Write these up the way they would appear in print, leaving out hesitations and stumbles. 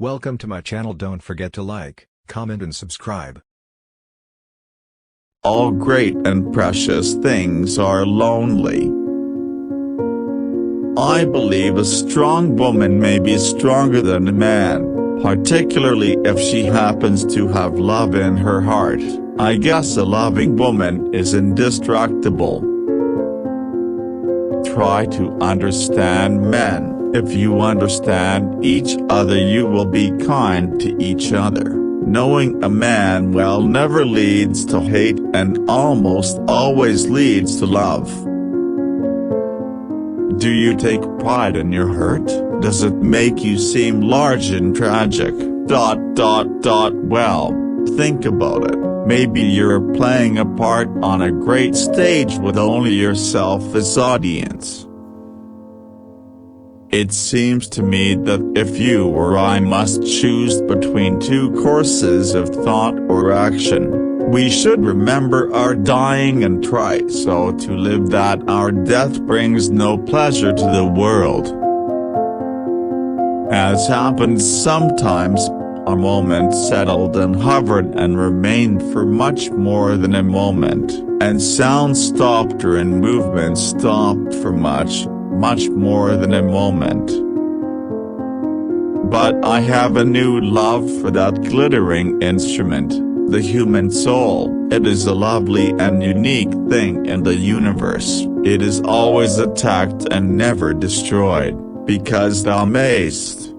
Welcome to my channel. Don't forget to like, comment and subscribe. All great and precious things are lonely. I believe a strong woman may be stronger than a man, particularly if she happens to have love in her heart. I guess a loving woman is indestructible. Try to understand men. If you understand each other, you will be kind to each other. Knowing a man well never leads to hate and almost always leads to love. Do you take pride in your hurt? Does it make you seem large and tragic? Well, think about it. Maybe you're playing a part on a great stage with only yourself as audience. It seems to me that if you or I must choose between two courses of thought or action, we should remember our dying and try so to live that our death brings no pleasure to the world. As happens sometimes, a moment settled and hovered and remained for much more than a moment, and sound stopped her and movement stopped for much more than a moment. But I have a new love for that glittering instrument, the human soul. It is a lovely and unique thing in the universe. It is always attacked and never destroyed, because thou mayst.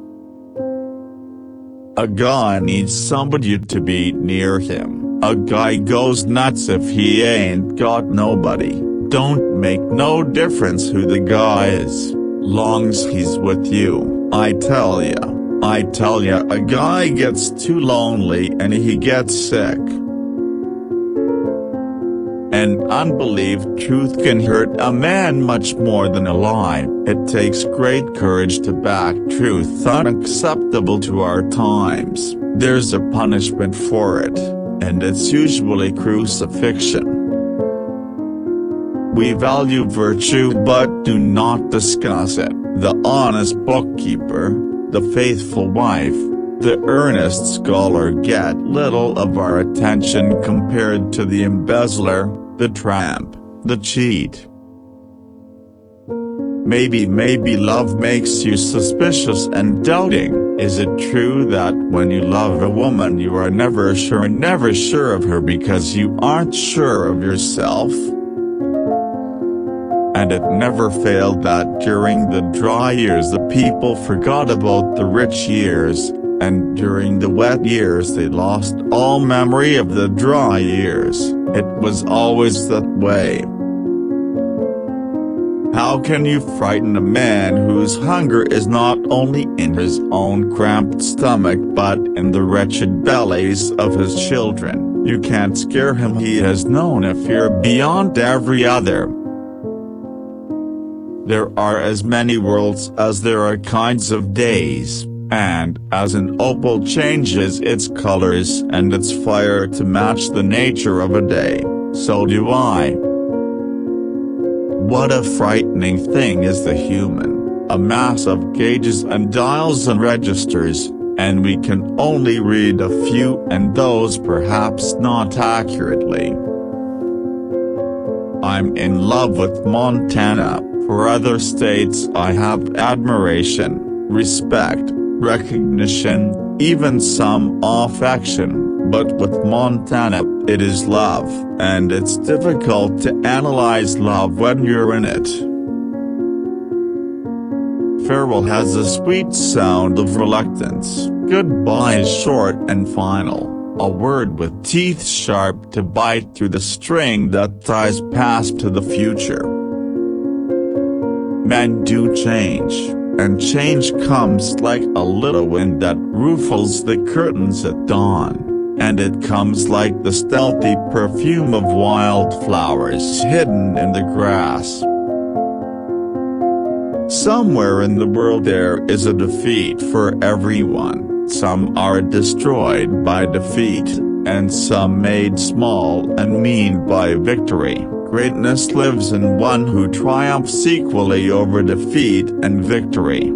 A guy needs somebody to be near him. A guy goes nuts if he ain't got nobody. Don't make no difference who the guy is, long's he's with you. I tell ya, a guy gets too lonely and he gets sick. And unbelief truth can hurt a man much more than a lie. It takes great courage to back truth unacceptable to our times. There's a punishment for it, and it's usually crucifixion. We value virtue but do not discuss it. The honest bookkeeper, the faithful wife, the earnest scholar get little of our attention compared to the embezzler, the tramp, the cheat. Maybe love makes you suspicious and doubting. Is it true that when you love a woman you are never sure of her because you aren't sure of yourself? And it never failed that during the dry years the people forgot about the rich years, and during the wet years they lost all memory of the dry years. It was always that way. How can you frighten a man whose hunger is not only in his own cramped stomach but in the wretched bellies of his children? You can't scare him. He has known a fear beyond every other. There are as many worlds as there are kinds of days, and as an opal changes its colors and its fire to match the nature of a day, so do I. What a frightening thing is the human, a mass of gauges and dials and registers, and we can only read a few, and those perhaps not accurately. I'm in love with Montana. For other states I have admiration, respect, recognition, even some affection, but with Montana, it is love, and it's difficult to analyze love when you're in it. Farewell has a sweet sound of reluctance. Goodbye is short and final, a word with teeth sharp to bite through the string that ties past to the future. Men do change, and change comes like a little wind that ruffles the curtains at dawn, and it comes like the stealthy perfume of wildflowers hidden in the grass. Somewhere in the world there is a defeat for everyone. Some are destroyed by defeat, and some made small and mean by victory. Greatness lives in one who triumphs equally over defeat and victory.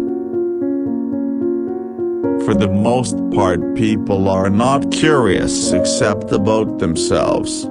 For the most part, people are not curious except about themselves.